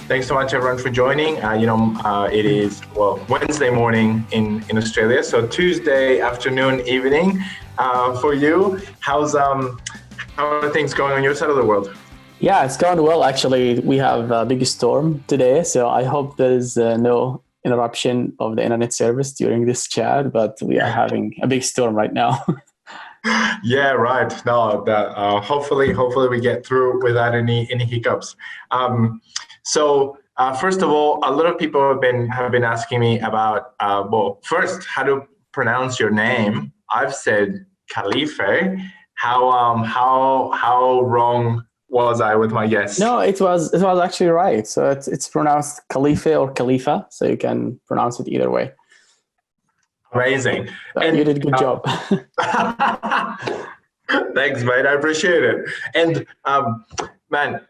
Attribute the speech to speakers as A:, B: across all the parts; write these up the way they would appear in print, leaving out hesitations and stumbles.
A: Thanks so much, everyone, for joining. It is, Wednesday morning in Australia, so Tuesday afternoon, evening for you. How are things going on your side of the world?
B: Yeah, it's going well, actually. We have a big storm today, so I hope there's no interruption of the internet service during this chat, but we are having a big storm right now.
A: Yeah, right. No, hopefully we get through without any hiccups. First of all, a lot of people have been asking me about first, how to pronounce your name. I've said Khalifeh. How wrong was I with my guess?
B: No, it was actually right. So it's pronounced Khalifeh or Khalifa, so you can pronounce it either way.
A: Amazing.
B: And you did a good job.
A: Thanks, mate. I appreciate it. And man,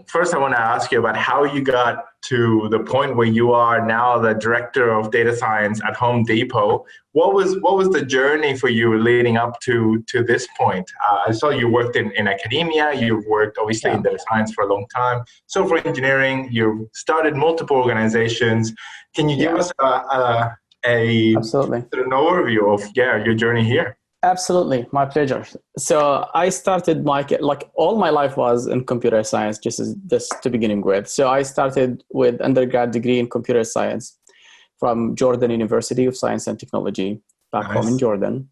A: first I want to ask you about how you got to the point where you are now the director of data science at Home Depot. What was the journey for you leading up to this point? I saw you worked in academia. You've worked obviously in data science for a long time. Software engineering. You've started multiple organizations. Can you give us
B: Absolutely
A: an overview of your journey here?
B: Absolutely, my pleasure. So I started all my life was in computer science, just to beginning with. So I started with undergrad degree in computer science from Jordan University of Science and Technology back home in Jordan.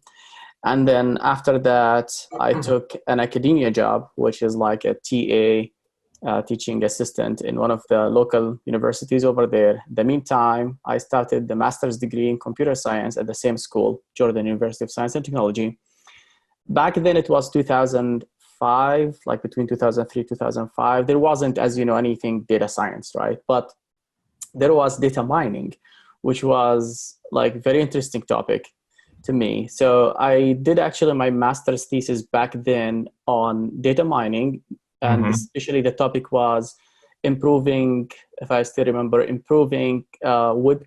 B: And then after that, I took an academia job, which is like a TA, teaching assistant in one of the local universities over there. In the meantime, I started the master's degree in computer science at the same school, Jordan University of Science and Technology. Back then it was 2005, like between 2003, 2005. There wasn't, as you know, anything data science, right? But there was data mining, which was like very interesting topic to me. So I did actually my master's thesis back then on data mining. And especially the topic was improving, if I still remember, web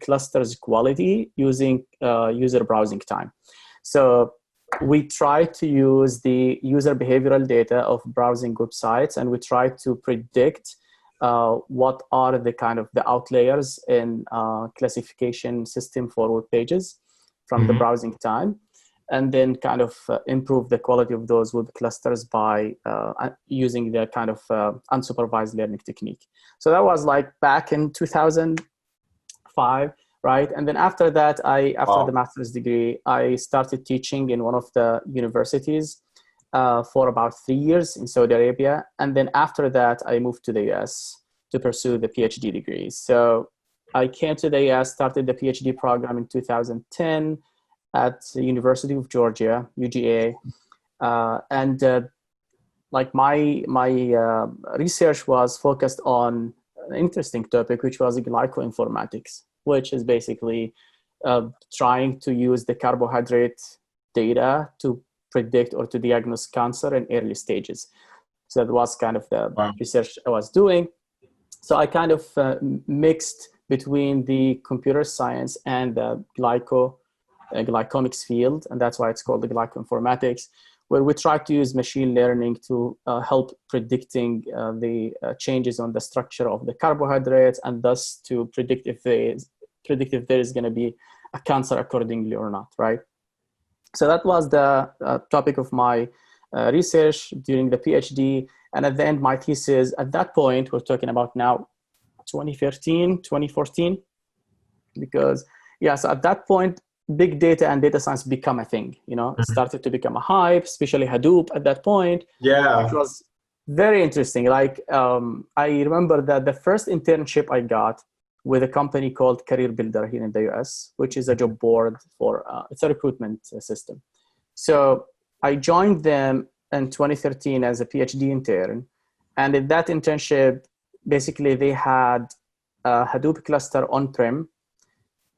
B: clusters quality using user browsing time. So we try to use the user behavioral data of browsing websites, and we try to predict what are the kind of the outliers in classification system for web pages from the browsing time. And then kind of improve the quality of those web clusters by using the kind of unsupervised learning technique. So that was like back in 2005, right? And then after that, after the master's degree, I started teaching in one of the universities for about 3 years in Saudi Arabia. And then after that, I moved to the US to pursue the PhD degree. So I came to the US, started the PhD program in 2010, at the University of Georgia, UGA, like my research was focused on an interesting topic, which was glycoinformatics, which is basically trying to use the carbohydrate data to predict or to diagnose cancer in early stages. So that was kind of the research I was doing. So I kind of mixed between the computer science and the glycomics field, and that's why it's called the glycoinformatics, where we try to use machine learning to help predicting the changes on the structure of the carbohydrates, and thus to predict if there is going to be a cancer accordingly or not, right? So that was the topic of my research during the PhD, and at the end, my thesis, at that point, we're talking about now 2013, 2014, because so at that point, big data and data science become a thing, it started to become a hype, especially Hadoop at that point. Which was very interesting. Like, I remember that the first internship I got with a company called Career Builder here in the US, which is a job board for, it's a recruitment system. So I joined them in 2013 as a PhD intern. And in that internship, basically they had a Hadoop cluster on-prem,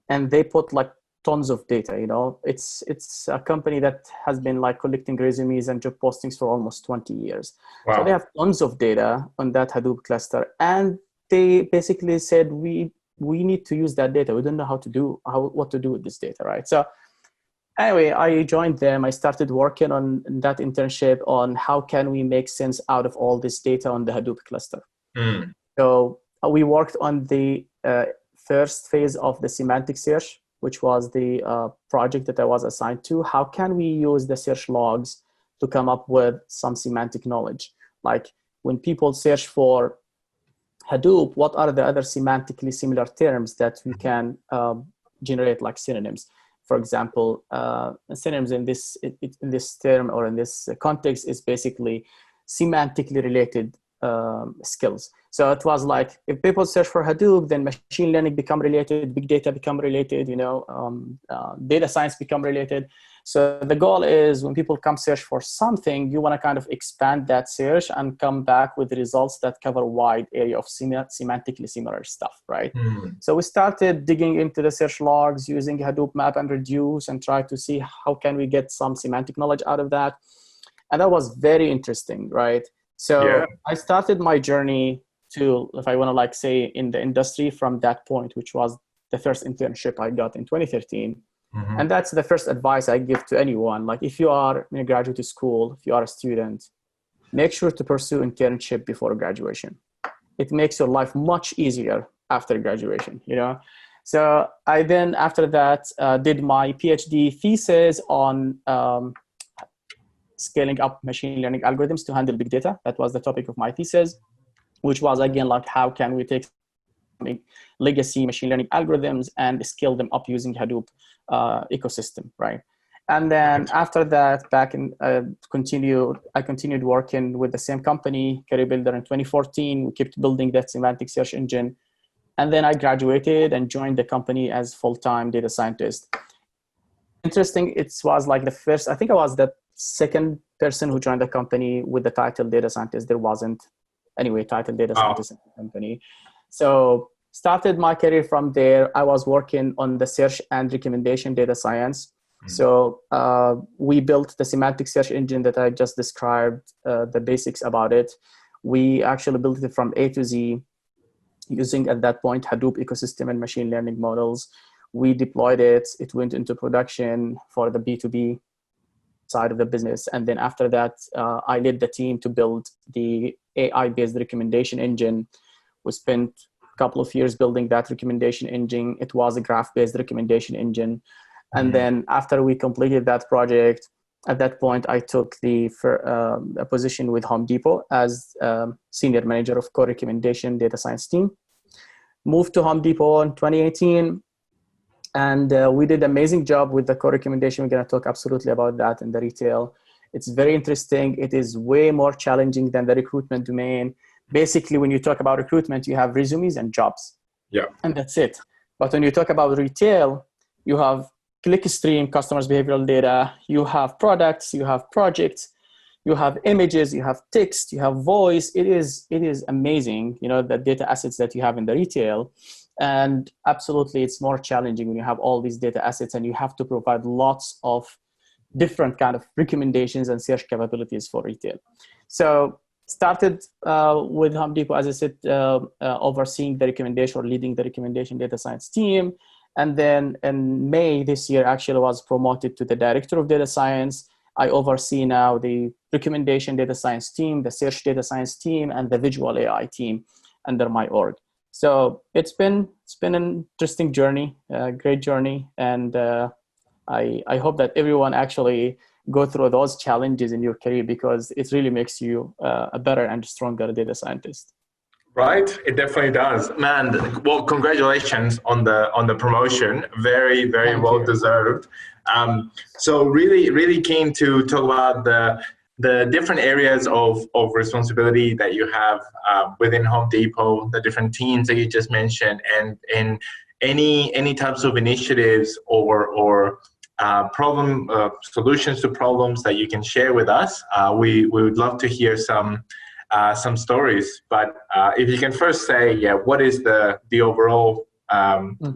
B: and they put like tons of data. It's a company that has been like collecting resumes and job postings for almost 20 years. So they have tons of data on that Hadoop cluster, and they basically said we need to use that data. We don't know what to do with this data, right? So anyway, I joined them. I started working on that internship on how can we make sense out of all this data on the Hadoop cluster. So we worked on the first phase of the semantic search, which was the project that I was assigned to. How can we use the search logs to come up with some semantic knowledge? Like when people search for Hadoop, what are the other semantically similar terms that we can generate like synonyms? For example, synonyms in this term or in this context is basically semantically related skills. So it was like if people search for Hadoop, then machine learning become related, big data become related, data science become related. So the goal is when people come search for something, you want to kind of expand that search and come back with results that cover a wide area of semantically similar stuff, right? So we started digging into the search logs using Hadoop map and reduce and try to see how can we get some semantic knowledge out of that. And that was very interesting, right? So I started my journey to, if I want to like say in the industry from that point, which was the first internship I got in 2013. And that's the first advice I give to anyone. Like if you are in a graduate school, if you are a student, make sure to pursue internship before graduation. It makes your life much easier after graduation, So I then, after that, did my PhD thesis on scaling up machine learning algorithms to handle big data. That was the topic of my thesis, which was again, like how can we take legacy machine learning algorithms and scale them up using Hadoop ecosystem, right? And then after that, I continued working with the same company, Career Builder, in 2014. We kept building that semantic search engine. And then I graduated and joined the company as full-time data scientist. Interesting, it was like the first, I think I was the second person who joined the company with the title data scientist. There wasn't anyway title data scientist in the company. So started my career from there. I was working on the search and recommendation data science. So we built the semantic search engine that I just described, the basics about it. We actually built it from A to Z using at that point Hadoop ecosystem and machine learning models. We deployed it. It went into production for the B2B side of the business. And then after that, I led the team to build the AI-based recommendation engine. We spent a couple of years building that recommendation engine. It was a graph-based recommendation engine. And then after we completed that project, at that point, I took a position with Home Depot as senior manager of core recommendation data science team. Moved to Home Depot in 2018. And we did an amazing job with the core recommendation. We're going to talk absolutely about that in the retail. It's very interesting. It is way more challenging than the recruitment domain. Basically, when you talk about recruitment, you have resumes and jobs.
A: Yeah.
B: And that's it. But when you talk about retail, you have clickstream, customers' behavioral data, you have products, you have projects, you have images, you have text, you have voice. It is amazing, the data assets that you have in the retail. And absolutely, it's more challenging when you have all these data assets and you have to provide lots of different kind of recommendations and search capabilities for retail. So started with Home Depot, as I said, overseeing the recommendation or leading the recommendation data science team. And then in May this year, actually was promoted to the director of data science. I oversee now the recommendation data science team, the search data science team, and the visual AI team under my org. So it's been an interesting journey, a great journey. And I hope that everyone actually go through those challenges in your career because it really makes you a better and stronger data scientist.
A: Right, it definitely does, man. Well, congratulations on the promotion. Very, very well deserved. So really keen to talk about the different areas of responsibility that you have within Home Depot, the different teams that you just mentioned, and any types of initiatives or problem solutions to problems that you can share with us. We would love to hear some stories, but if you can first say, what is the overall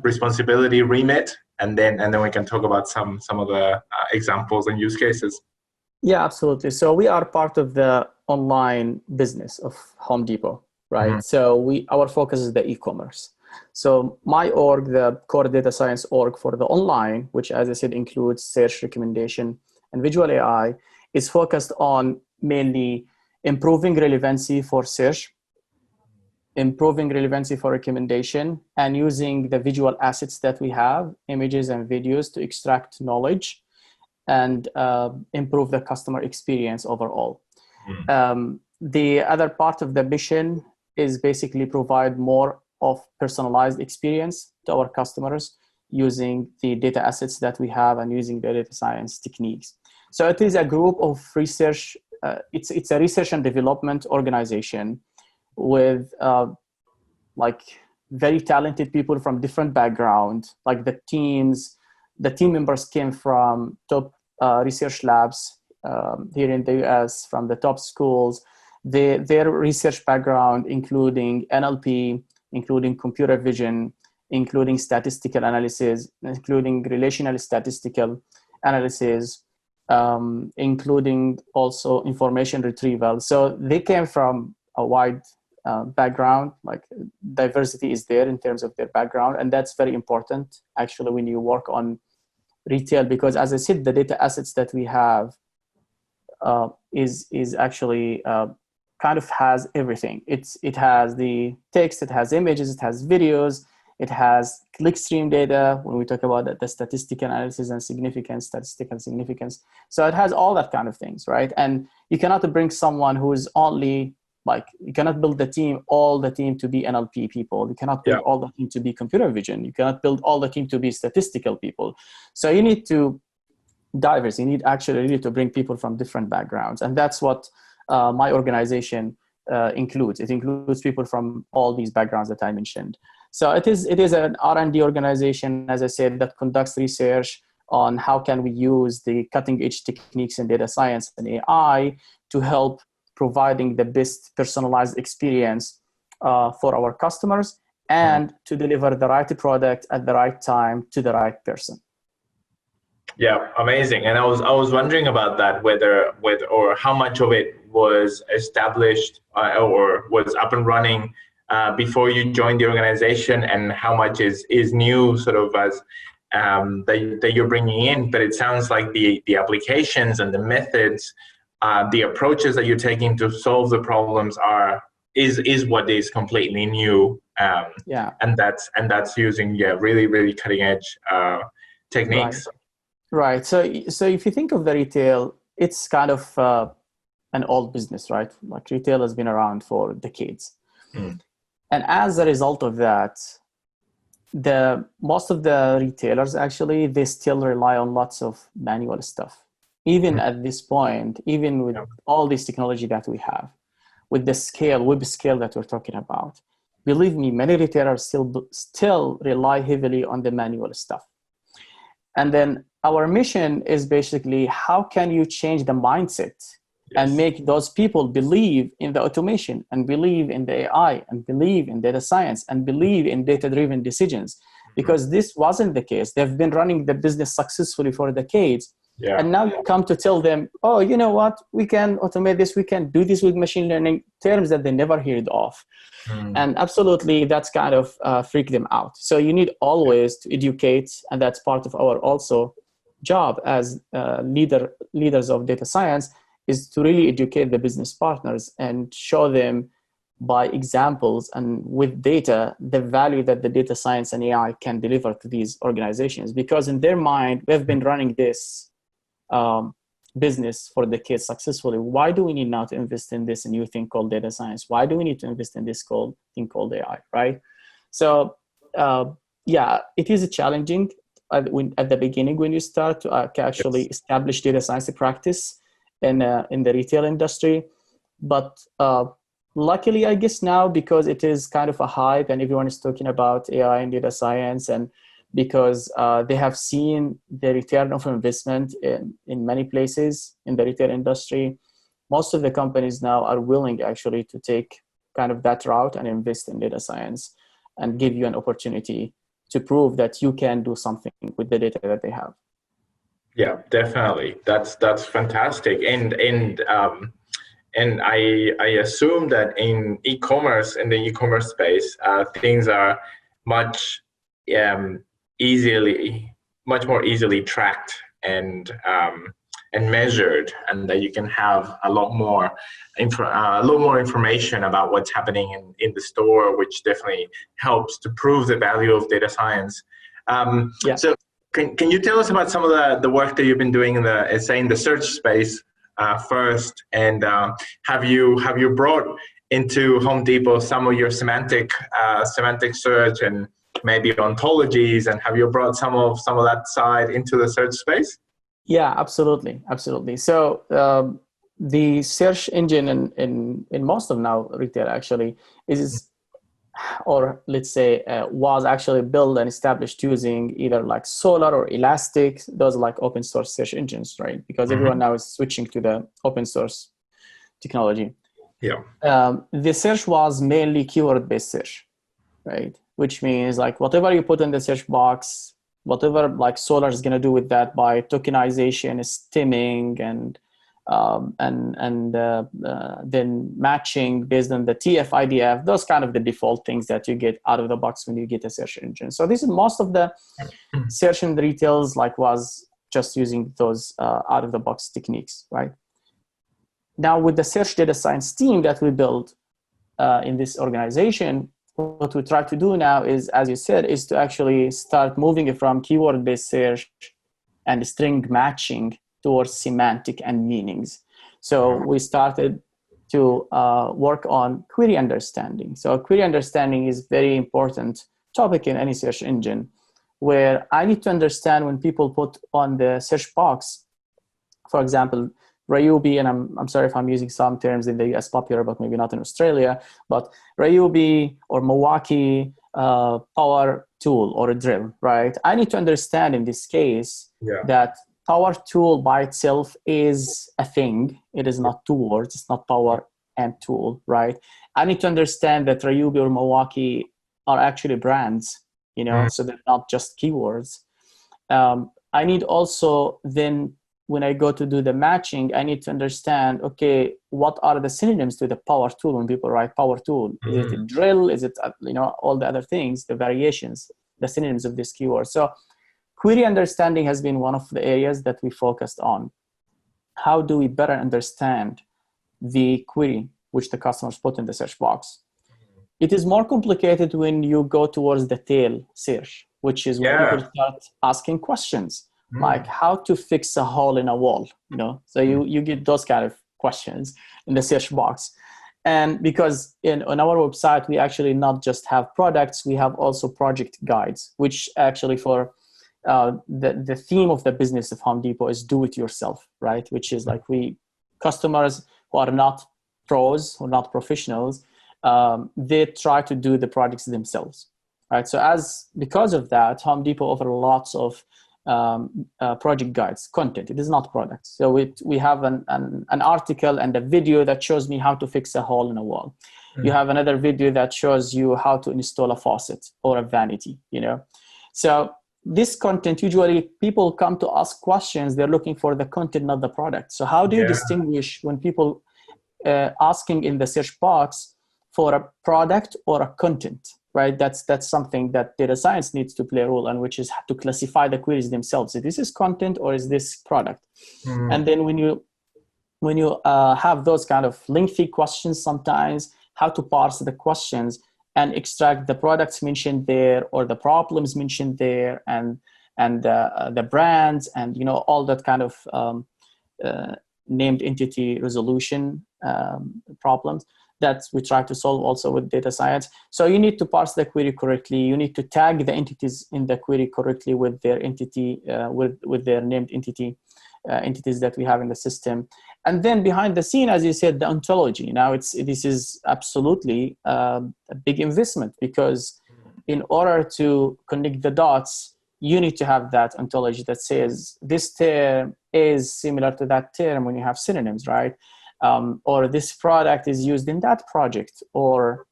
A: responsibility remit, and then we can talk about some of the examples and use cases.
B: Yeah, absolutely. So we are part of the online business of Home Depot, right? So our focus is the e-commerce. So my org, the core data science org for the online, which as I said includes search, recommendation, and visual AI, is focused on mainly improving relevancy for search, improving relevancy for recommendation, and using the visual assets that we have, images and videos, to extract knowledge and improve the customer experience overall. The other part of the mission is basically provide more of personalized experience to our customers using the data assets that we have and using the data science techniques. So it is a group of research, it's a research and development organization with like very talented people from different backgrounds. Like the team members came from top research labs here in the US, from the top schools. Their research background, including NLP, including computer vision, including statistical analysis, including relational statistical analysis, including also information retrieval. So they came from a wide background, like diversity is there in terms of their background. And that's very important actually when you work on retail, because as I said, the data assets that we have is actually kind of has everything. It has the text, it has images, it has videos, it has clickstream data when we talk about the statistical analysis and statistical significance. So it has all that kind of things, right? And you cannot bring someone who's only like, you cannot build all the team to be NLP people. You cannot build all the team to be computer vision. You cannot build all the team to be statistical people. So you need to diverse. You need to bring people from different backgrounds. And that's what my organization includes. It includes people from all these backgrounds that I mentioned. So it is an R&D organization, as I said, that conducts research on how can we use the cutting edge techniques in data science and AI to help providing the best personalized experience for our customers and to deliver the right product at the right time to the right person.
A: Yeah, amazing. And I was wondering about that, whether or how much of it was established or was up and running before you joined the organization, and how much is new sort of as that you're bringing in. But it sounds like the applications and the methods, the approaches that you're taking to solve the problems is what is completely new. And that's using really cutting edge techniques.
B: Right. So if you think of the retail, it's kind of an old business, right? Like retail has been around for decades. And as a result of that, most of the retailers actually, they still rely on lots of manual stuff. Even at this point, even with all this technology that we have, with the web scale that we're talking about, believe me, many retailers still rely heavily on the manual stuff. And then our mission is basically, how can you change the mindset and make those people believe in the automation and believe in the AI and believe in data science and believe in data-driven decisions? Because this wasn't the case. They've been running the business successfully for decades. And now you come to tell them, oh, you know what? We can automate this. We can do this with machine learning, terms that they never heard of. And absolutely, that's kind of freak them out. So you need always to educate. And that's part of our also job as leaders of data science, is to really educate the business partners and show them by examples and with data, the value that the data science and AI can deliver to these organizations. Because in their mind, we've been running this business for decades successfully. Why do we need now to invest in this new thing called data science? Why do we need to invest in this thing called AI, right? So it is challenging at the beginning when you start to actually establish data science practice in the retail industry. But luckily, I guess now, because it is kind of a hype and everyone is talking about AI and data science, and because they have seen the return of investment in many places in the retail industry, most of the companies now are willing actually to take kind of that route and invest in data science and give you an opportunity to prove that you can do something with the data that they have.
A: Yeah, definitely. That's fantastic. And I assume that in e-commerce, in the e-commerce space, things are much more easily tracked and and measured, and that you can have a lot more information about what's happening in the store, which definitely helps to prove the value of data science. So can you tell us about some of the work that you've been doing in the search space first, and have you brought into Home Depot some of your semantic search and maybe ontologies, and have you brought some of that side into the search space?
B: Yeah, absolutely. So the search engine in most of now retail actually is, or let's say was actually built and established using either like Solar or Elastic, those are like open source search engines, right? Because everyone now is switching to the open source technology.
A: Yeah.
B: The search was mainly keyword-based search, right? Which means like whatever you put in the search box, whatever like Solar is going to do with that by tokenization, stemming, and then matching based on the TF, IDF, those kind of the default things that you get out of the box when you get a search engine. So this is most of the search in the retails like was just using those out of the box techniques, right? Now with the search data science team that we built in this organization, what we try to do now is, as you said, is to actually start moving it from keyword-based search and string matching towards semantic and meanings. So we started to work on query understanding. So query understanding is very important topic in any search engine, where I need to understand when people put on the search box, for example, Ryobi, and I'm sorry if I'm using some terms in the US popular, but maybe not in Australia, but Ryobi or Milwaukee power tool or a drill, right? I need to understand in this case that power tool by itself is a thing. It is not two words. It's not power and tool, right? I need to understand that Ryobi or Milwaukee are actually brands, you know, so they're not just keywords. I need also then, when I go to do the matching, I need to understand, okay, what are the synonyms to the power tool when people write power tool? Is it a drill? Is it, you know, all the other things, the variations, the synonyms of this keyword? So query understanding has been one of the areas that we focused on. How do we better understand the query which the customers put in the search box? It is more complicated when you go towards the tail search, which is when people start asking questions. Like how to fix a hole in a wall, you know? So you get those kind of questions in the search box. And because on our website, we actually not just have products, we have also project guides, which actually for the theme of the business of Home Depot is do it yourself, right? Which is like customers who are not pros or not professionals, they try to do the projects themselves, right? So because of that, Home Depot offers lots of project guides, content. It is not products. So we have an article and a video that shows me how to fix a hole in a wall. You have another video that shows you how to install a faucet or a vanity, you know. So this content, usually people come to ask questions, they're looking for the content, not the product. So how do you distinguish when people asking in the search box for a product or a content? Right, that's something that data science needs to play a role in, which is to classify the queries themselves. If this is content or is this product? And then when you have those kind of lengthy questions, sometimes how to parse the questions and extract the products mentioned there or the problems mentioned there, and the brands, and you know, all that kind of named entity resolution problems that we try to solve also with data science. So you need to parse the query correctly. You need to tag the entities in the query correctly with their entity, with their named entities that we have in the system. And then behind the scene, as you said, the ontology. Now this is absolutely a big investment, because in order to connect the dots, you need to have that ontology that says this term is similar to that term when you have synonyms, right? Or this product is used in that project, or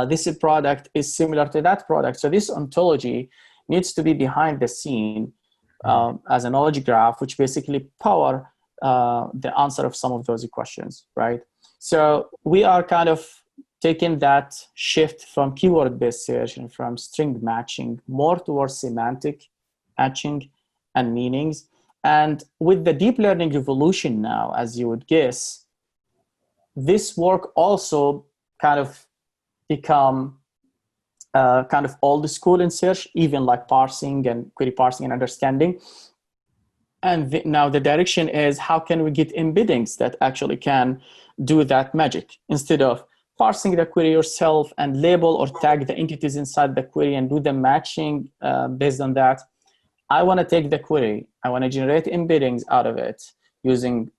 B: this product is similar to that product. So this ontology needs to be behind the scene as a knowledge graph, which basically power the answer of some of those questions, right? So we are kind of taking that shift from keyword-based search and from string matching more towards semantic matching and meanings. And with the deep learning revolution now, as you would guess, this work also kind of become kind of old school in search, even like parsing and query parsing and understanding. And now the direction is, how can we get embeddings that actually can do that magic? Instead of parsing the query yourself and label or tag the entities inside the query and do the matching based on that, I want to take the query, I want to generate embeddings out of it using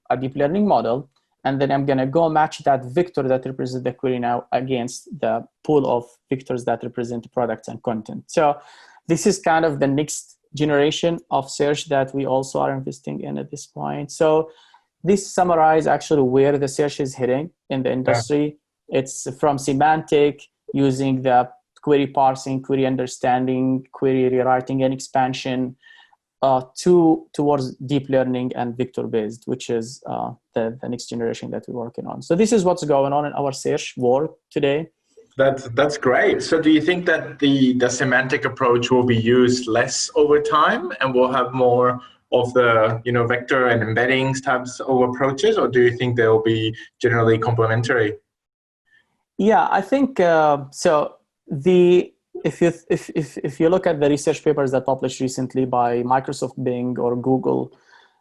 B: a deep learning model, and then I'm going to go match that vector that represents the query now against the pool of vectors that represent products and content. So this is kind of the next generation of search that we also are investing in at this point. So this summarizes actually where the search is heading in the industry. Yeah. It's from semantic, using the query parsing, query understanding, query rewriting and expansion, towards deep learning and vector-based, which is the next generation that we're working on. So this is what's going on in our search world today.
A: That's great. So do you think that the semantic approach will be used less over time and we'll have more of the vector and embeddings types of approaches, or do you think they'll be generally complementary?
B: Yeah, I think so. If you look at the research papers that published recently by Microsoft Bing or Google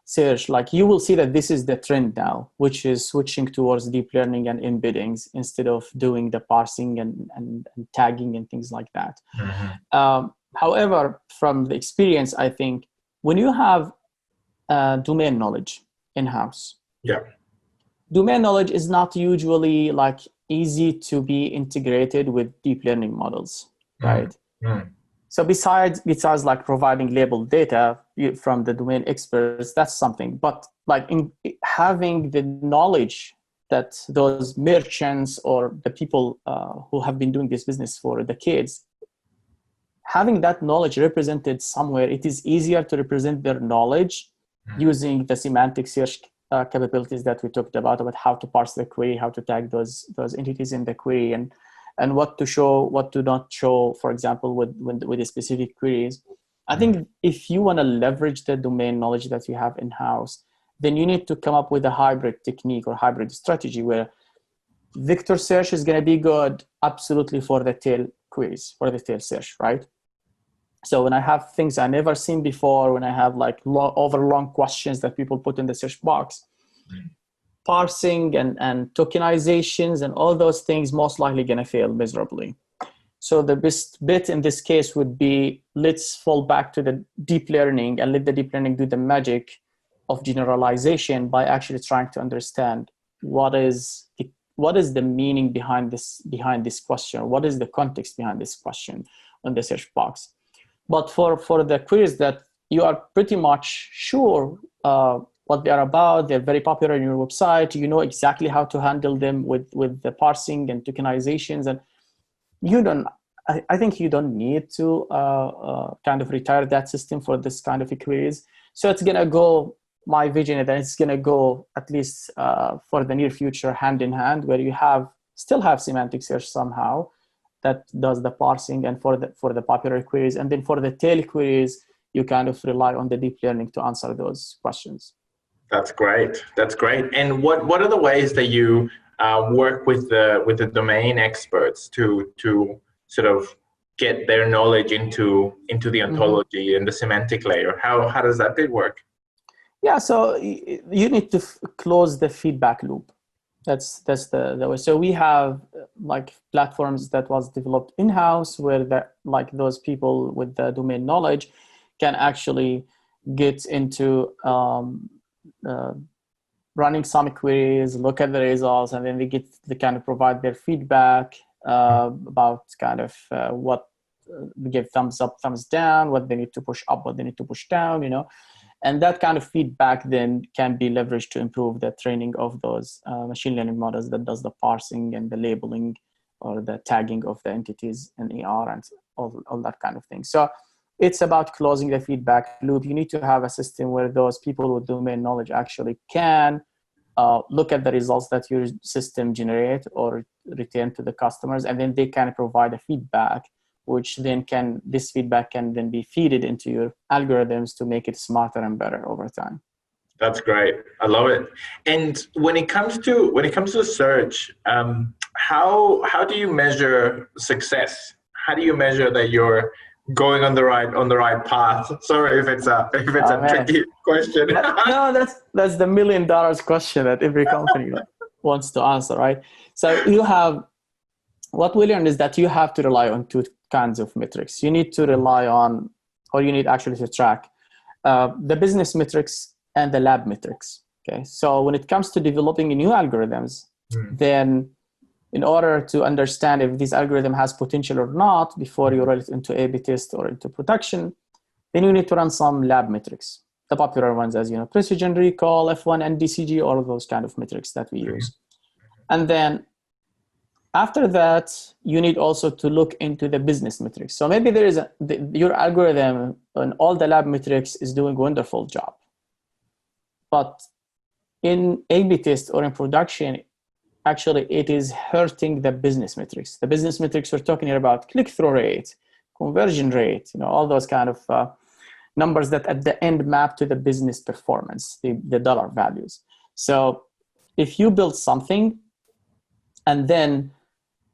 B: search, like you will see that this is the trend now, which is switching towards deep learning and embeddings instead of doing the parsing and tagging and things like that. Mm-hmm. However, from the experience, I think when you have domain knowledge in-house,
A: yeah,
B: domain knowledge is not usually like easy to be integrated with deep learning models, right? Mm-hmm. So besides like providing labeled data from the domain experts, that's something. But like in having the knowledge that those merchants or the people who have been doing this business for decades, having that knowledge represented somewhere, it is easier to represent their knowledge using the semantic search capabilities that we talked about how to parse the query, how to tag those entities in the query, and what to show, what to not show, for example, with the specific queries. I think if you want to leverage the domain knowledge that you have in-house, then you need to come up with a hybrid technique or hybrid strategy where vector search is going to be good absolutely for the tail queries, for the tail search, right? So when I have things I never seen before, when I have like long questions that people put in the search box, parsing and tokenizations and all those things most likely going to fail miserably. So the best bit in this case would be, let's fall back to the deep learning and let the deep learning do the magic of generalization by actually trying to understand what is the meaning behind this question, what is the context behind this question on the search box. But for the queries that you are pretty much sure what they are about, they're very popular on your website, you know exactly how to handle them with the parsing and tokenizations, and I think you don't need to kind of retire that system for this kind of queries. So it's going to go, my vision is that it's going to go at least for the near future hand in hand, where you still have semantic search somehow that does the parsing and for the popular queries, and then for the tail queries you kind of rely on the deep learning to answer those questions.
A: That's great. And what are the ways that you work with the domain experts to sort of get their knowledge into the ontology and the semantic layer? How does that bit work?
B: Yeah, so you need to close the feedback loop. That's the way. So we have like platforms that was developed in-house where those people with the domain knowledge can actually get into running some queries, look at the results, and then they kind of provide their feedback about kind of what they give thumbs up, thumbs down, what they need to push up, what they need to push down, And that kind of feedback then can be leveraged to improve the training of those machine learning models that does the parsing and the labeling or the tagging of the entities in AR and all that kind of thing. So it's about closing the feedback loop. You need to have a system where those people with domain knowledge actually can look at the results that your system generate or return to the customers, and then they can provide a feedback which then this feedback can then be fed into your algorithms to make it smarter and better over time.
A: That's great. I love it. And when it comes to search, how do you measure success? How do you measure that you're going on the right path? Sorry if it's a tricky question.
B: No, that's the $1 million question that every company wants to answer, right? So what we learned is that you have to rely on two kinds of metrics. You need to rely on, or you need actually to track the business metrics and the lab metrics. Okay, so when it comes to developing new algorithms, then in order to understand if this algorithm has potential or not before you roll it into A/B test or into production, then you need to run some lab metrics. The popular ones, as you know, precision, recall, F1, and DCG, all of those kind of metrics that we use. And then after that, you need also to look into the business metrics. So maybe there is your algorithm and all the lab metrics is doing a wonderful job. But in A/B test or in production, actually it is hurting the business metrics. The business metrics we're talking here about click-through rate, conversion rate, all those kind of numbers that at the end map to the business performance, the dollar values. So if you build something and then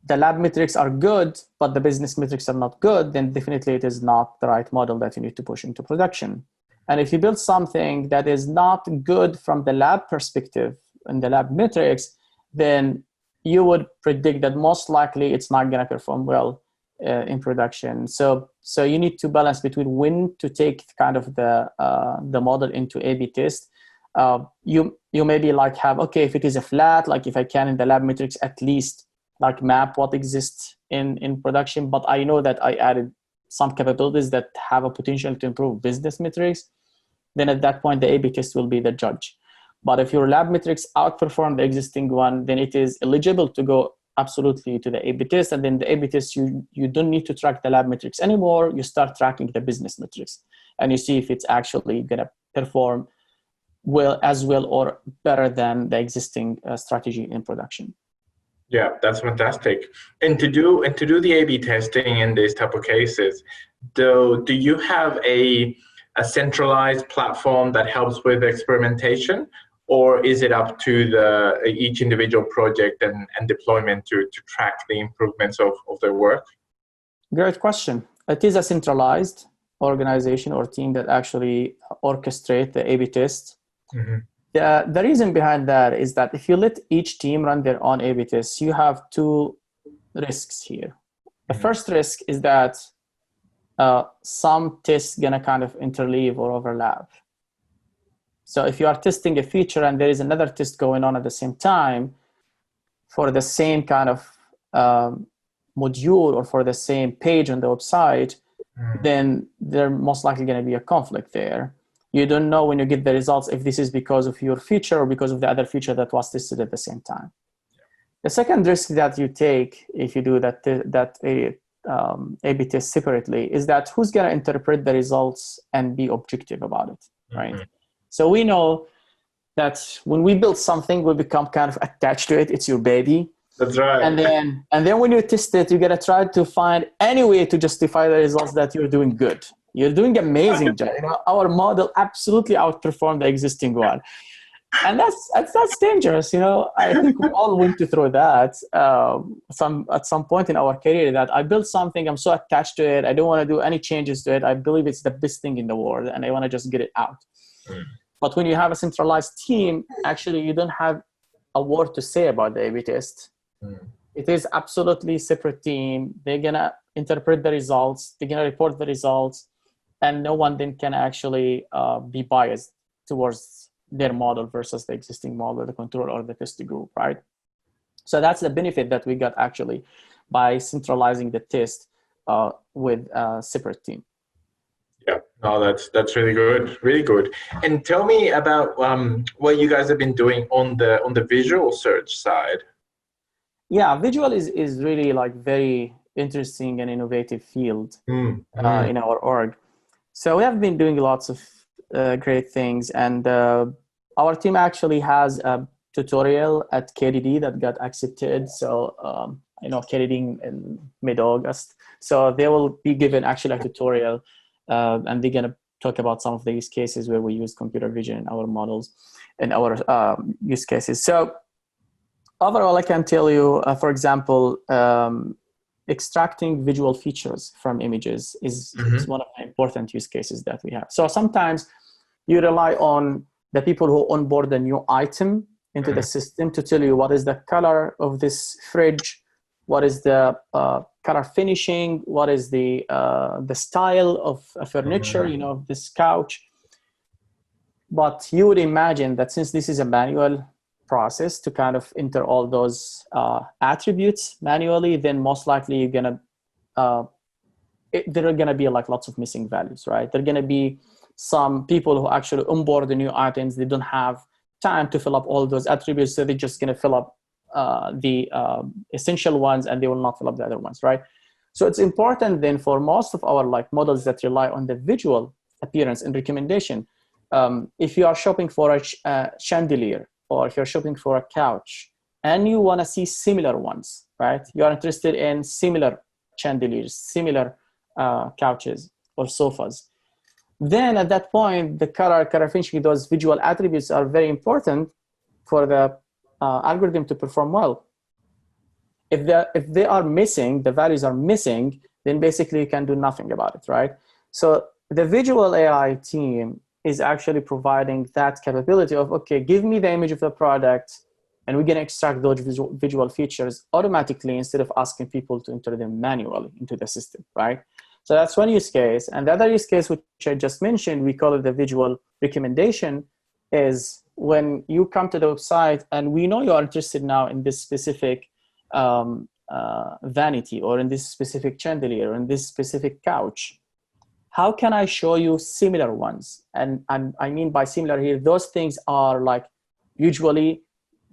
B: the lab metrics are good, but the business metrics are not good, then definitely it is not the right model that you need to push into production. And if you build something that is not good from the lab perspective and the lab metrics, then you would predict that most likely it's not going to perform well in production. So you need to balance between when to take kind of the model into A/B test. You maybe like have, okay, if it is a flat, like if I can in the lab metrics at least like map what exists in production, but I know that I added some capabilities that have a potential to improve business metrics, then at that point the A/B test will be the judge. But if your lab metrics outperform the existing one, then it is eligible to go absolutely to the A/B test. And then the A/B test, you don't need to track the lab metrics anymore. You start tracking the business metrics, and you see if it's actually going to perform as well or better than the existing strategy in production.
A: Yeah, that's fantastic. And to do the A/B testing in these type of cases, do you have a centralized platform that helps with experimentation, or is it up to each individual project and deployment to track the improvements of their work?
B: Great question. It is a centralized organization or team that actually orchestrate the A/B test. Mm-hmm. The reason behind that is that if you let each team run their own A/B tests, you have two risks here. The first risk is that some tests gonna kind of interleave or overlap. So if you are testing a feature and there is another test going on at the same time for the same kind of module or for the same page on the website, then there most likely going to be a conflict there. You don't know when you get the results if this is because of your feature or because of the other feature that was tested at the same time. The second risk that you take if you do that A/B test separately is that who's going to interpret the results and be objective about it, right? Mm-hmm. So we know that when we build something, we become kind of attached to it. It's your baby.
A: That's right.
B: And then when you test it, you're going to try to find any way to justify the results that you're doing good. You're doing amazing, Jay. Our model absolutely outperformed the existing one. And that's dangerous. I think we all went through that at some point in our career, that I built something, I'm so attached to it, I don't want to do any changes to it. I believe it's the best thing in the world and I want to just get it out. But when you have a centralized team, actually you don't have a word to say about the A/B test. It is absolutely separate team. They're going to interpret the results. They're going to report the results. And no one then can actually be biased towards their model versus the existing model, the control or the test group, right? So that's the benefit that we got actually by centralizing the test with a separate team.
A: Yeah, no, that's really good. And tell me about what you guys have been doing on the visual search side.
B: Yeah, visual is really like very interesting and innovative field in our org. So we have been doing lots of great things, and our team actually has a tutorial at KDD that got accepted. So Kennedy in mid-August. So they will be given actually a tutorial, and they're going to talk about some of the use cases where we use computer vision in our models and our use cases. So overall, I can tell you, for example, extracting visual features from images is one of the important use cases that we have. So sometimes you rely on the people who onboard a new item into the system to tell you what is the color of this fridge, what is the color finishing, what is the style of a furniture, this couch. But you would imagine that since this is a manual process to kind of enter all those attributes manually, then most likely you're gonna there are gonna be like lots of missing values, right? There are gonna be some people who actually onboard the new items. They don't have time to fill up all those attributes, so they're just gonna fill up the essential ones, and they will not fill up the other ones, right? So it's important then for most of our like models that rely on the visual appearance and recommendation. If you are shopping for a chandelier, or if you're shopping for a couch and you want to see similar ones, right? You are interested in similar chandeliers, similar couches or sofas. Then at that point, the color finishing, those visual attributes are very important for the algorithm to perform well. If they are missing, the values are missing, then basically you can do nothing about it, right? So the visual AI team is actually providing that capability of, okay, give me the image of the product, and we're going to extract those visual features automatically instead of asking people to enter them manually into the system, right? So that's one use case. And the other use case, which I just mentioned, we call it the visual recommendation, is when you come to the website and we know you are interested now in this specific vanity, or in this specific chandelier, or in this specific couch. How can I show you similar ones? And I mean by similar here, those things are like usually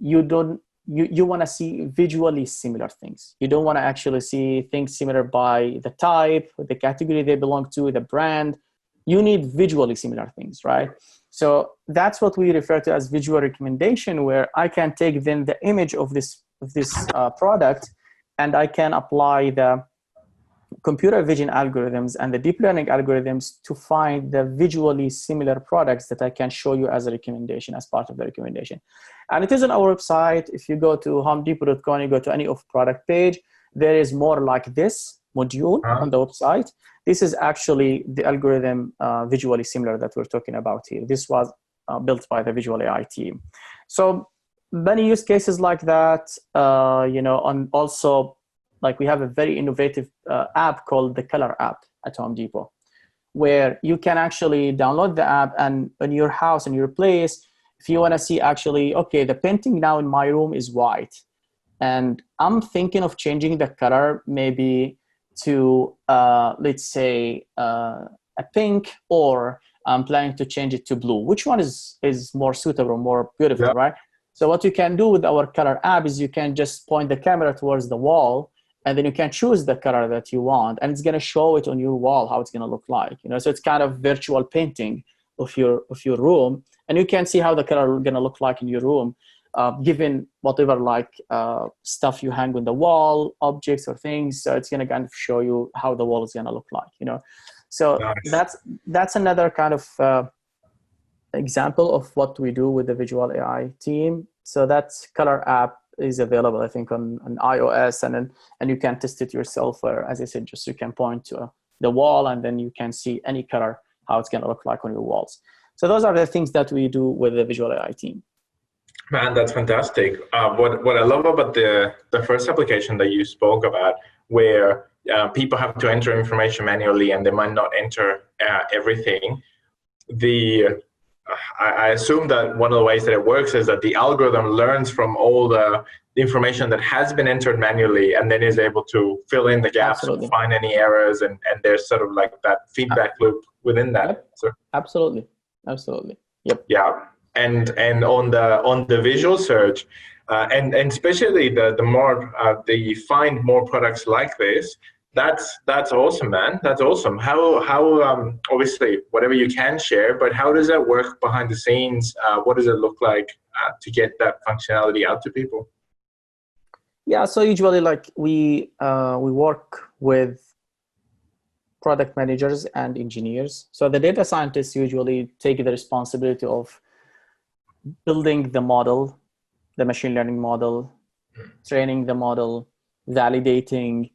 B: you want to see visually similar things. You don't want to actually see things similar by the type, the category they belong to, the brand. You need visually similar things, right? So that's what we refer to as visual recommendation, where I can take then the image of this product, and I can apply the computer vision algorithms and the deep learning algorithms to find the visually similar products that I can show you as a recommendation, as part of the recommendation. And it is on our website. If you go to homedepot.com, you go to any of product page, there is more like this module on the website. This is actually the algorithm visually similar that we're talking about here. This was built by the visual AI team. So many use cases like that, and also, like we have a very innovative app called the Color app at Home Depot, where you can actually download the app, and in your house, in your place, if you want to see actually, okay, the painting now in my room is white, and I'm thinking of changing the color maybe to, let's say, a pink, or I'm planning to change it to blue. Which one is more suitable, more beautiful, right? So what you can do with our Color app is you can just point the camera towards the wall, and then you can choose the color that you want, and it's going to show it on your wall how it's going to look like. So it's kind of virtual painting of your room, and you can see how the color is going to look like in your room, given whatever stuff you hang on the wall, objects or things. So it's going to kind of show you how the wall is going to look like. So nice. That's another kind of example of what we do with the visual AI team. So that's Color app is available, I think, on iOS, and you can test it yourself, where, as I said, just you can point to the wall, and then you can see any color, how it's going to look like on your walls. So those are the things that we do with the visual AI team.
A: Man, that's fantastic. What I love about the first application that you spoke about, where people have to enter information manually and they might not enter everything, I assume that one of the ways that it works is that the algorithm learns from all the information that has been entered manually, and then is able to fill in the gaps, and find any errors, and there's sort of like that feedback loop within that.
B: Yep. So, absolutely. Yep.
A: Yeah, and on the visual search, and especially the more you find more products like this. That's awesome, man. That's awesome. How obviously whatever you can share, but how does that work behind the scenes? What does it look like to get that functionality out to people?
B: Yeah, so usually like we work with product managers and engineers. So the data scientists usually take the responsibility of building the model, the machine learning model, training the model, validating,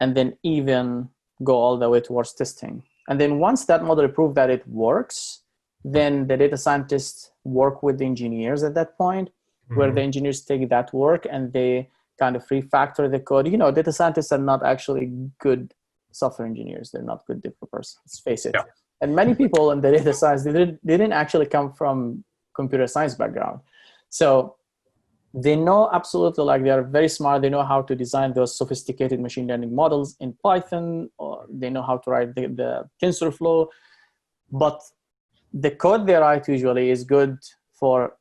B: and then even go all the way towards testing. And then once that model proves that it works, then the data scientists work with the engineers at that point, where the engineers take that work and they kind of refactor the code. You know, data scientists are not actually good software engineers. They're not good developers, let's face it.
A: Yeah.
B: And many people in the data science, they didn't actually come from computer science background. So they know absolutely, like they are very smart. They know how to design those sophisticated machine learning models in Python, or they know how to write the TensorFlow. But the code they write usually is good for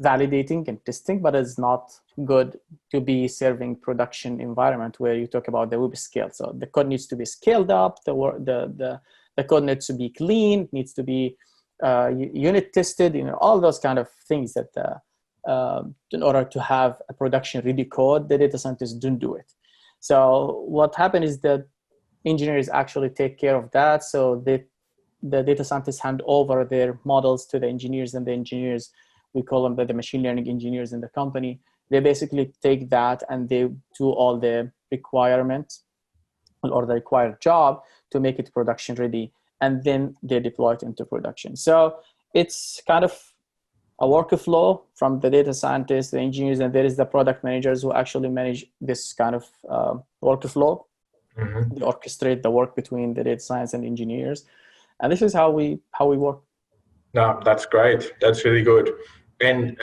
B: validating and testing, but it's not good to be serving production environment where you talk about the web scale. So the code needs to be scaled up. The code needs to be clean, needs to be unit tested. You know, all those kind of things that in order to have a production ready code, the data scientists don't do it. So what happened is that engineers actually take care of that. So the data scientists hand over their models to the engineers, and the engineers, we call them the machine learning engineers in the company. They basically take that and they do all the requirements or the required job to make it production ready, and then they deploy it into production. So it's kind of a workflow from the data scientists, the engineers, and there is the product managers who actually manage this kind of workflow. They orchestrate the work between the data science and engineers. And this is how we work.
A: No, that's great. That's really good. And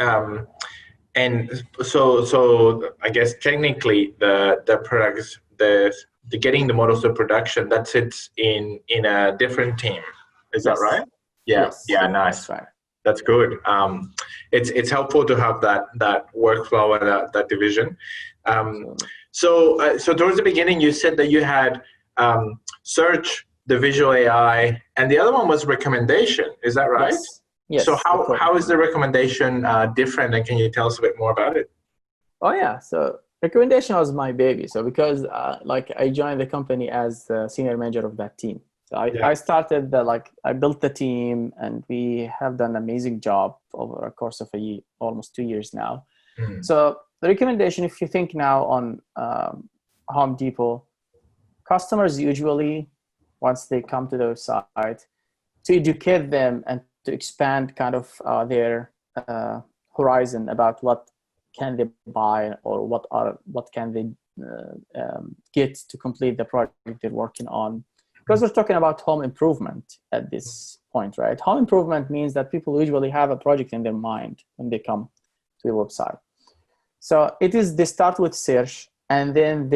A: so I guess technically the products, the getting the models to production, that sits in a different team. Is that right? Yeah.
B: Yes.
A: Yeah. Nice.
B: That's right.
A: That's good. It's helpful to have that workflow and that division. So towards the beginning, you said that you had search, the visual AI, and the other one was recommendation. Is that right?
B: Yes. Yes.
A: So how is the recommendation different, and can you tell us a bit more about it?
B: Oh yeah. So recommendation was my baby. So because like I joined the company as the senior manager of that team. So I started I built the team, and we have done an amazing job over a course of almost 2 years now. So the recommendation, if you think now on Home Depot, customers usually, once they come to the website, to educate them and to expand kind of their horizon about what can they buy, or what can they get to complete the project they're working on. Because we're talking about home improvement at this point, right? Home improvement means that people usually have a project in their mind when they come to your website. So they start with search, and then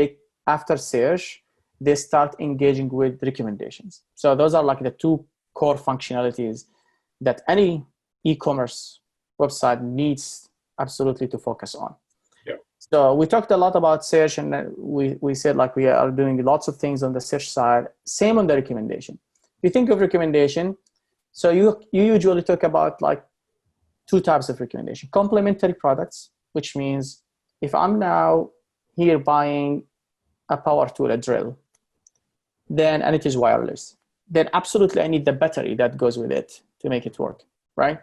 B: after search, they start engaging with recommendations. So those are like the two core functionalities that any e-commerce website needs absolutely to focus on. So we talked a lot about search, and we said like we are doing lots of things on the search side. Same on the recommendation. If you think of recommendation, so you usually talk about like two types of recommendation. Complementary products, which means if I'm now here buying a power tool, a drill, and it is wireless, then absolutely I need the battery that goes with it to make it work, right?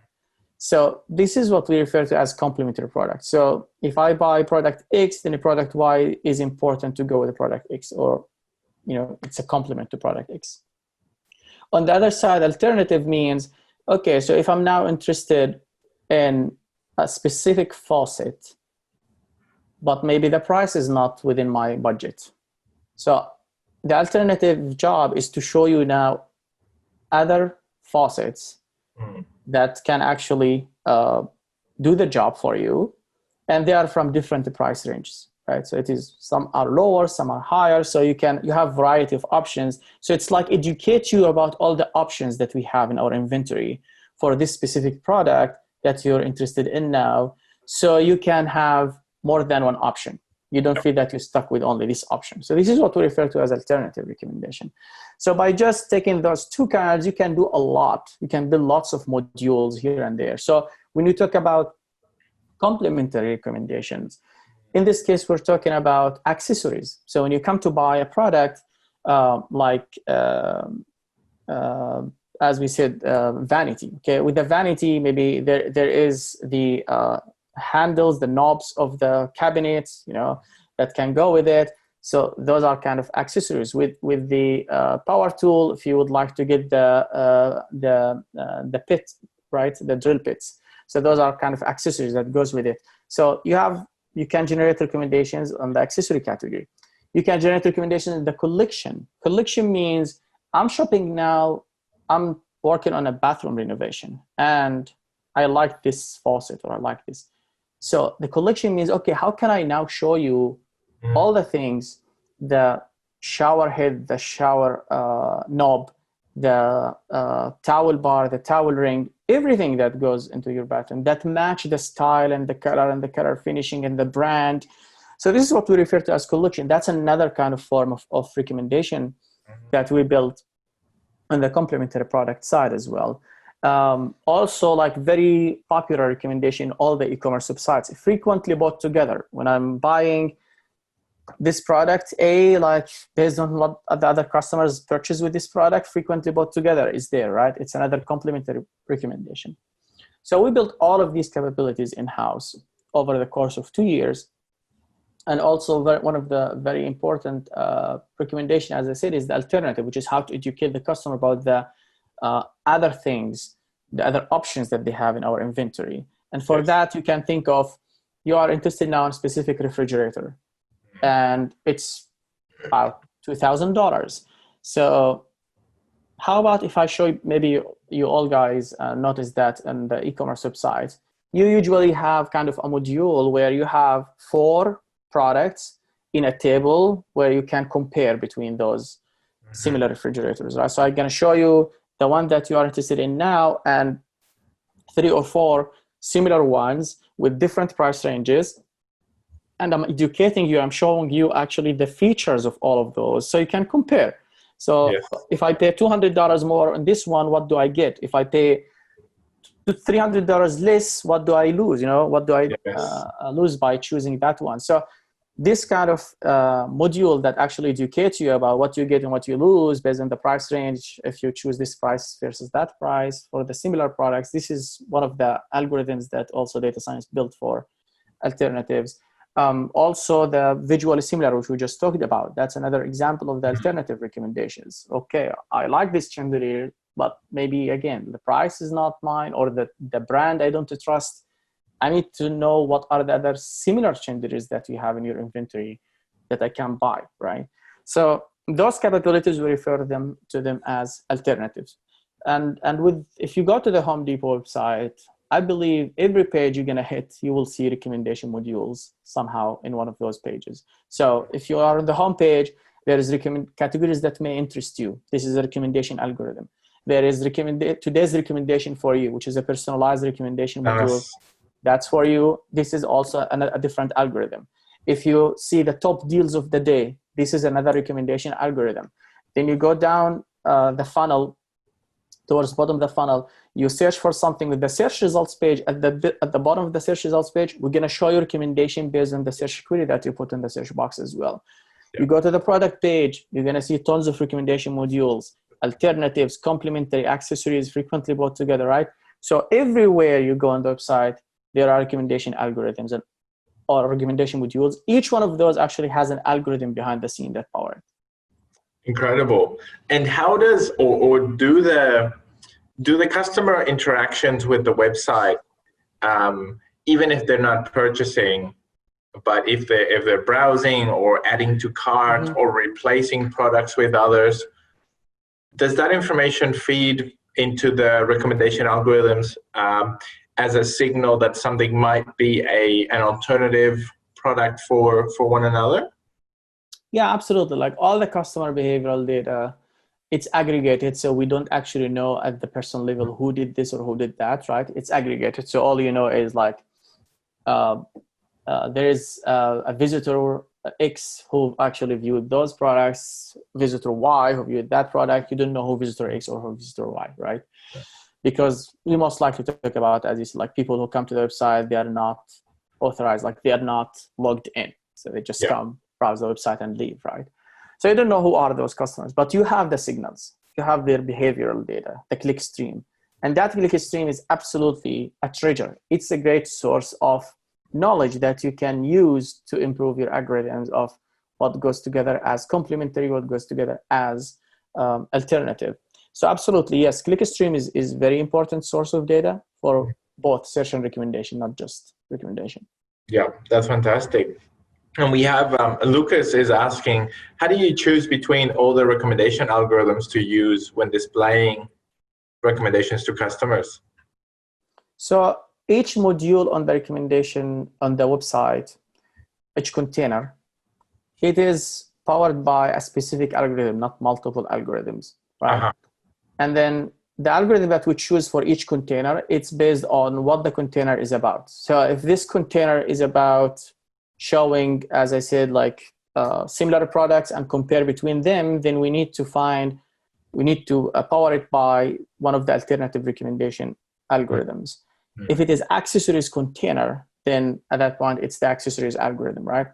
B: So this is what we refer to as complementary products. So if I buy product X, then the product Y is important to go with the product X, or it's a complement to product X. On the other side, alternative means, okay, so if I'm now interested in a specific faucet, but maybe the price is not within my budget. So the alternative job is to show you now other faucets that can actually do the job for you, and they are from different price ranges, right? So some are lower, some are higher, so you have variety of options. So it's like educate you about all the options that we have in our inventory for this specific product that you're interested in now, so you can have more than one option. You don't feel that you're stuck with only this option. So this is what we refer to as alternative recommendation. So by just taking those two cards, you can do a lot. You can build lots of modules here and there. So when you talk about complementary recommendations, in this case, we're talking about accessories. So when you come to buy a product, as we said, vanity. Okay, with the vanity, maybe there is the handles, the knobs of the cabinets, that can go with it. So those are kind of accessories. With the power tool, if you would like to get the pit, right, the drill pits. So those are kind of accessories that goes with it. So you can generate recommendations on the accessory category. You can generate recommendations in the collection. Collection means I'm shopping now. I'm working on a bathroom renovation, and I like this faucet, or I like this. So the collection means, okay, how can I now show you all the things, the shower head, the shower knob, the towel bar, the towel ring, everything that goes into your bathroom that match the style and the color finishing and the brand. So this is what we refer to as collection. That's another kind of form of recommendation that we built on the complementary product side as well. Also, like very popular recommendation, all the e-commerce websites, frequently bought together. When I'm buying this product, like based on what the other customers purchase with this product, frequently bought together is there, right? It's another complementary recommendation. So we built all of these capabilities in-house over the course of 2 years. And also one of the very important recommendation, as I said, is the alternative, which is how to educate the customer about the other things, the other options that they have in our inventory. And for that, you can think of, you are interested now in a specific refrigerator, and it's about $2,000. So how about if I show you, maybe you all guys notice that on the e-commerce website, you usually have kind of a module where you have 4 products in a table where you can compare between those similar refrigerators, right? So I'm going to show you the one that you are interested in now and 3 or 4 similar ones with different price ranges. And I'm educating you, I'm showing you actually the features of all of those so you can compare. So if I pay $200 more on this one, what do I get? If I pay $300 less, what do I lose? What do I lose by choosing that one? So this kind of module that actually educates you about what you get and what you lose based on the price range, if you choose this price versus that price for the similar products, this is one of the algorithms that also data science built for alternatives. Also the visually similar, which we just talked about, that's another example of the alternative recommendations. Okay, I like this chandelier, but maybe again, the price is not mine, or the brand I don't trust. I need to know what are the other similar chandeliers that you have in your inventory that I can buy, right? So those capabilities, we refer to them as alternatives. And if you go to the Home Depot website, I believe every page you're going to hit, you will see recommendation modules somehow in one of those pages. So if you are on the home page, there is categories that may interest you. This is a recommendation algorithm. There is today's recommendation for you, which is a personalized recommendation module. That's for you. This is also a different algorithm. If you see the top deals of the day, this is another recommendation algorithm. Then you go down the funnel, towards the bottom of the funnel, you search for something with the search results page. At the bottom of the search results page, we're going to show you recommendation based on the search query that you put in the search box as well. You go to the product page, you're going to see tons of recommendation modules, alternatives, complementary, accessories, frequently bought together, right? So everywhere you go on the website, there are recommendation algorithms or recommendation modules. Each one of those actually has an algorithm behind the scene that power it.
A: Incredible. And how does or do the customer interactions with the website, even if they're not purchasing, but if they're browsing or adding to cart or replacing products with others, does that information feed into the recommendation algorithms as a signal that something might be an alternative product for one another?
B: Yeah, absolutely. Like all the customer behavioral data, it's aggregated. So we don't actually know at the person level who did this or who did that, right? It's aggregated. So all you know is like, there is a visitor X who actually viewed those products, visitor Y who viewed that product. You don't know who visitor X or who visitor Y, right? Because we most likely talk about, as you said, like people who come to the website, they are not authorized, like they are not logged in. So they just
A: Yeah.
B: come, browse the website and leave, right? So you don't know who are those customers, but you have the signals. You have their behavioral data, the click stream. And that click stream is absolutely a treasure. It's a great source of knowledge that you can use to improve your algorithms of what goes together as complementary, what goes together as alternative. So absolutely, yes, clickstream is very important source of data for both search and recommendation, not just recommendation.
A: Yeah, that's fantastic. And we have Lucas is asking, how do you choose between all the recommendation algorithms to use when displaying recommendations to customers?
B: So each module on the recommendation on the website, each container, it is powered by a specific algorithm, not multiple algorithms, right?
A: Uh-huh.
B: And then the algorithm that we choose for each container, it's based on what the container is about. So if this container is about showing, as I said, like similar products and compare between them, then we need to power it by one of the alternative recommendation algorithms. Mm-hmm. If it is accessories container, then at that point, it's the accessories algorithm, right?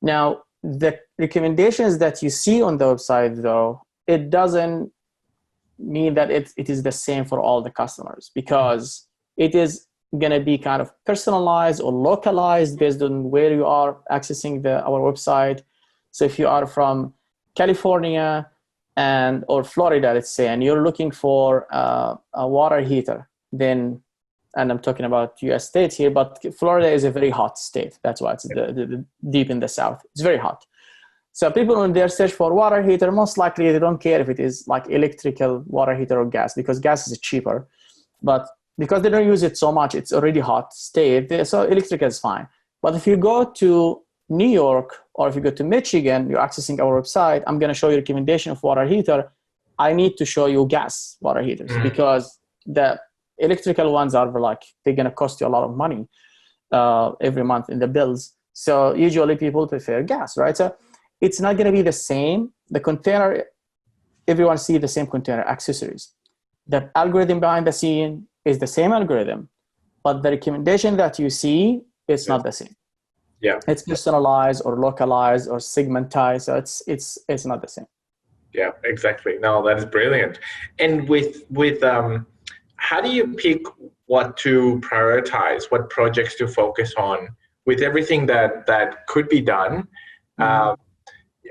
B: Now, the recommendations that you see on the website, though, it doesn't mean that it is the same for all the customers, because it is going to be kind of personalized or localized based on where you are accessing our website. So if you are from California or Florida, let's say, and you're looking for a water heater, then, and I'm talking about US states here, but Florida is a very hot state. That's why it's the deep in the South. It's very hot. So people, when they search for water heater, most likely they don't care if it is like electrical water heater or gas, because gas is cheaper. But because they don't use it so much, it's already hot state, so electrical is fine. But if you go to New York or if you go to Michigan, you're accessing our website, I'm going to show you a recommendation of water heater. I need to show you gas water heaters because the electrical ones are like, they're going to cost you a lot of money every month in the bills. So usually people prefer gas, right? So it's not going to be the same. The container, everyone see the same container accessories. The algorithm behind the scene is the same algorithm, but the recommendation that you see, it's not the same.
A: Yeah,
B: it's personalized or localized or segmentized. So it's not the same.
A: Yeah, exactly. No, that is brilliant. And with how do you pick what to prioritize, what projects to focus on with everything that could be done?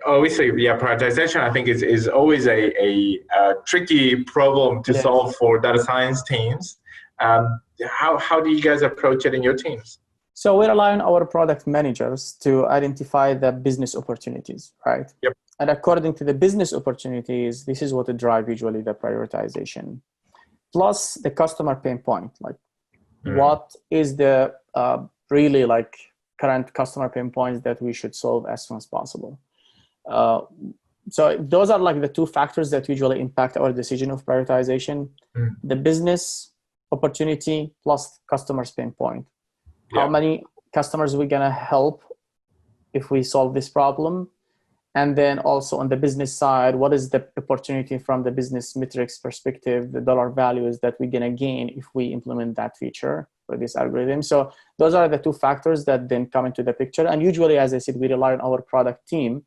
A: Obviously, yeah, prioritization I think is always a tricky problem to solve for data science teams. How do you guys approach it in your teams?
B: So we rely on our product managers to identify the business opportunities, right?
A: Yep.
B: And according to the business opportunities, this is what would drive usually the prioritization. Plus the customer pain point, like what is the really like current customer pain points that we should solve as soon as possible. So those are like the two factors that usually impact our decision of prioritization, the business opportunity plus customer's pain point. How many customers we're gonna help if we solve this problem? And then also on the business side, what is the opportunity from the business metrics perspective, the dollar values that we're gonna gain if we implement that feature for this algorithm? So those are the two factors that then come into the picture. And usually, as I said, we rely on our product team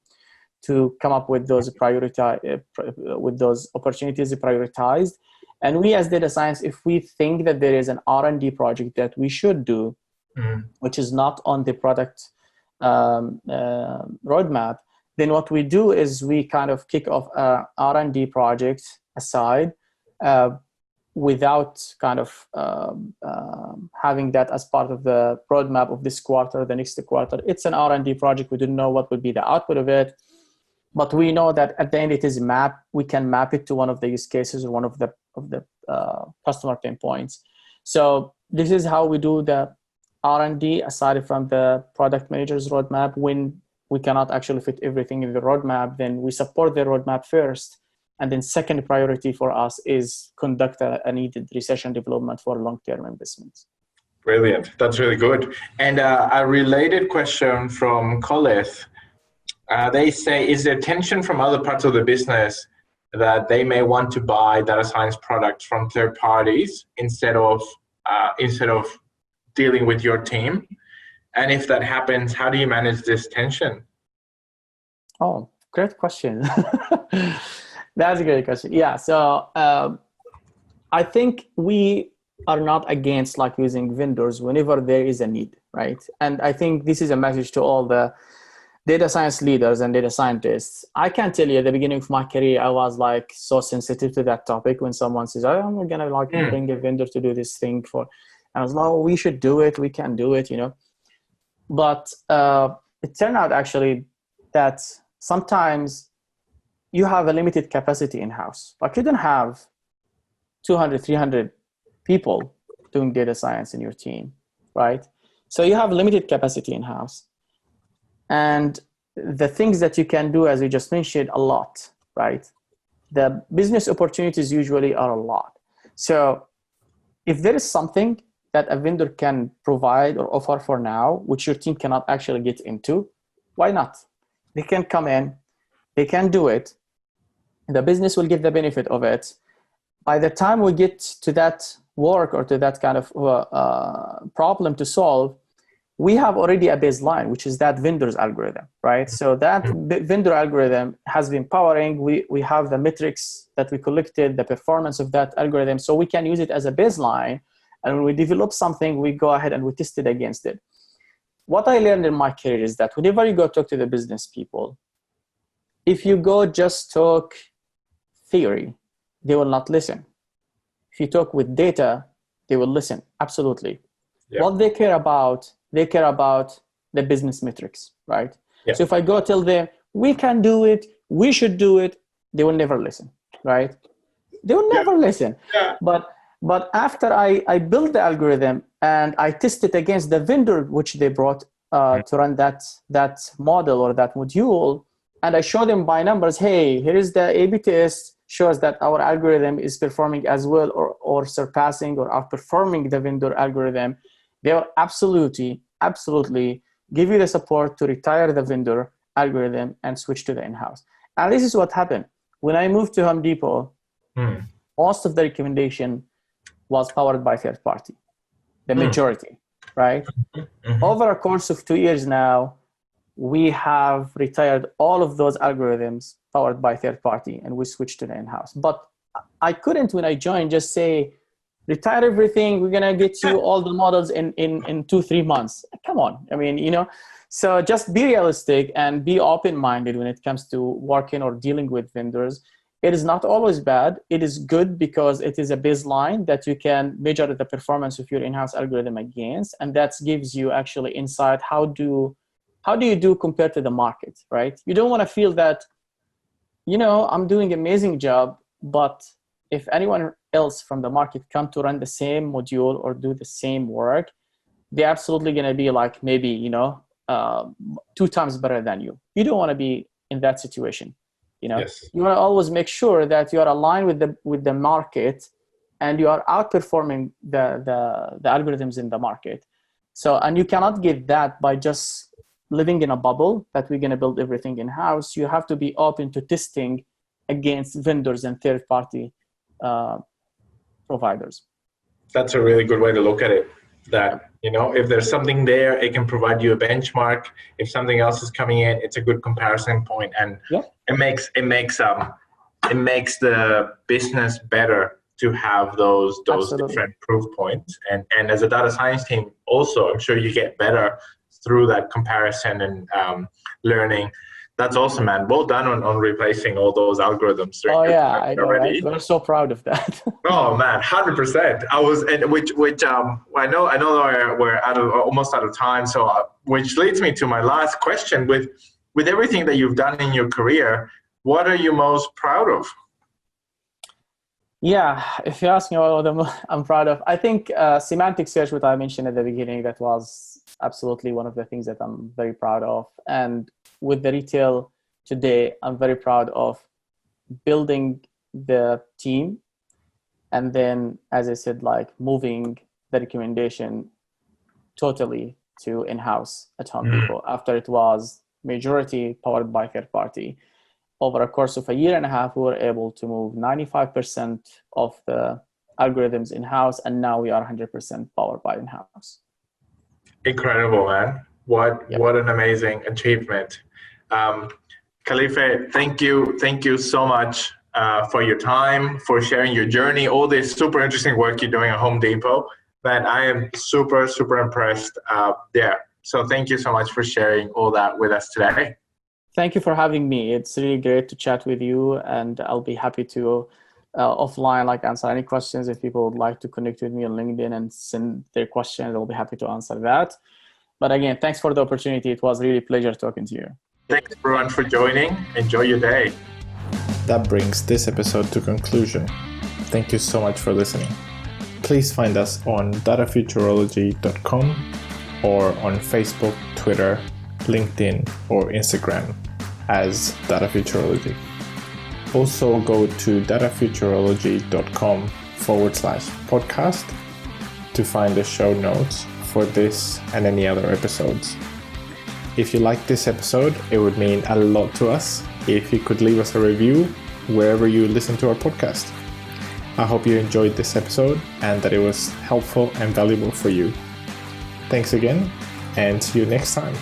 B: to come up with those with those opportunities prioritized. And we as data science, if we think that there is an R&D project that we should do, which is not on the product roadmap, then what we do is we kind of kick off a R&D project aside without kind of having that as part of the roadmap of this quarter, the next quarter. It's an R&D project. We don't know what would be the output of it, but we know that at the end it is we can map it to one of the use cases or one of the customer pain points. So this is how we do the R&D aside from the product manager's roadmap. When we cannot actually fit everything in the roadmap, then we support the roadmap first. And then second priority for us is conduct a needed research and development for long-term investments.
A: Brilliant. That's really good. And a related question from Khalifeh. They say, is there tension from other parts of the business that they may want to buy data science products from third parties instead of dealing with your team? And if that happens, how do you manage this tension?
B: Oh, great question. That's a great question. Yeah. So I think we are not against like using vendors whenever there is a need, right? And I think this is a message to all the data science leaders and data scientists. I can tell you at the beginning of my career, I was like so sensitive to that topic when someone says, oh, I'm going to like bring a vendor to do this thing for, and I was like, oh, we should do it. We can do it, you know? But it turned out actually that sometimes you have a limited capacity in-house. Like you don't have 200, 300 people doing data science in your team, right? So you have limited capacity in-house. And the things that you can do, as we just mentioned, a lot, right? The business opportunities usually are a lot. So if there is something that a vendor can provide or offer for now, which your team cannot actually get into, why not? They can come in, they can do it. The business will get the benefit of it. By the time we get to that work or to that kind of problem to solve, we have already a baseline, which is that vendor's algorithm, right? So that vendor algorithm has been powering. We have the metrics that we collected, the performance of that algorithm, so we can use it as a baseline. And when we develop something, we go ahead and we test it against it. What I learned in my career is that whenever you go talk to the business people, if you go just talk theory, they will not listen. If you talk with data, they will listen, absolutely. Yep. What they care about the business metrics, right? Yep. So if I go tell them, we can do it, we should do it, they will never listen, right? They will never listen.
A: Yeah.
B: But after I build the algorithm and I test it against the vendor which they brought to run that model or that module, and I show them by numbers, hey, here is the A/B test, shows that our algorithm is performing as well or surpassing or outperforming the vendor algorithm, they will absolutely give you the support to retire the vendor algorithm and switch to the in-house. And this is what happened. When I moved to Home Depot, most of the recommendation was powered by third party, the majority, right? Over a course of 2 years now, we have retired all of those algorithms powered by third party and we switched to the in-house. But I couldn't, when I joined, just say, retire everything, we're gonna get you all the models in 2-3 months. Come on, I mean, you know, so just be realistic and be open-minded when it comes to working or dealing with vendors. It is not always bad. It is good because it is a baseline that you can measure the performance of your in-house algorithm against, and that gives you actually insight. How do you do compared to the market, right? You don't want to feel that, you know, I'm doing an amazing job, but if anyone else from the market come to run the same module or do the same work, they're absolutely going to be like maybe, you know, 2 times better than you. You don't want to be in that situation. You know, yes. You want to always make sure that you are aligned with the market and you are outperforming the algorithms in the market. So, and you cannot get that by just living in a bubble that we're going to build everything in-house. You have to be open to testing against vendors and third-party providers.
A: That's a really good way to look at it. That, you know, if there's something there, it can provide you a benchmark. If something else is coming in, it's a good comparison point, and it makes the business better to have those different proof points. And as a data science team, also, I'm sure you get better through that comparison and learning. That's awesome, man. Well done on replacing all those algorithms.
B: Oh yeah, I know, right? We're so proud of that.
A: Oh man, 100%. I was, and which I know we're almost out of time. So which leads me to my last question. With everything that you've done in your career, what are you most proud of?
B: Yeah, if you ask me what I'm proud of, I think semantic search, what I mentioned at the beginning, that was absolutely one of the things that I'm very proud of. And with the retail today, I'm very proud of building the team. And then, as I said, like moving the recommendation totally to in-house at Home Depot after it was majority powered by third party. Over a course of 1.5 years, we were able to move 95% of the algorithms in-house, and now we are 100% powered by in-house.
A: Incredible, man. What an amazing achievement. Khalifeh, thank you so much for your time, for sharing your journey, all this super interesting work you're doing at Home Depot. Man, I am super, super impressed. So thank you so much for sharing all that with us today.
B: Thank you for having me. It's really great to chat with you, and I'll be happy to offline answer any questions. If people would like to connect with me on LinkedIn and send their questions, I'll be happy to answer that. But again, thanks for the opportunity. It was really a pleasure talking to you.
A: Thanks everyone for joining. Enjoy your day.
C: That brings this episode to conclusion. Thank you so much for listening. Please find us on datafuturology.com or on Facebook, Twitter, LinkedIn, or Instagram as Data Futurology. Also go to datafuturology.com/podcast to find the show notes for this and any other episodes. If you like this episode, it would mean a lot to us if you could leave us a review wherever you listen to our podcast. I hope you enjoyed this episode and that it was helpful and valuable for you. Thanks again, and see you next time.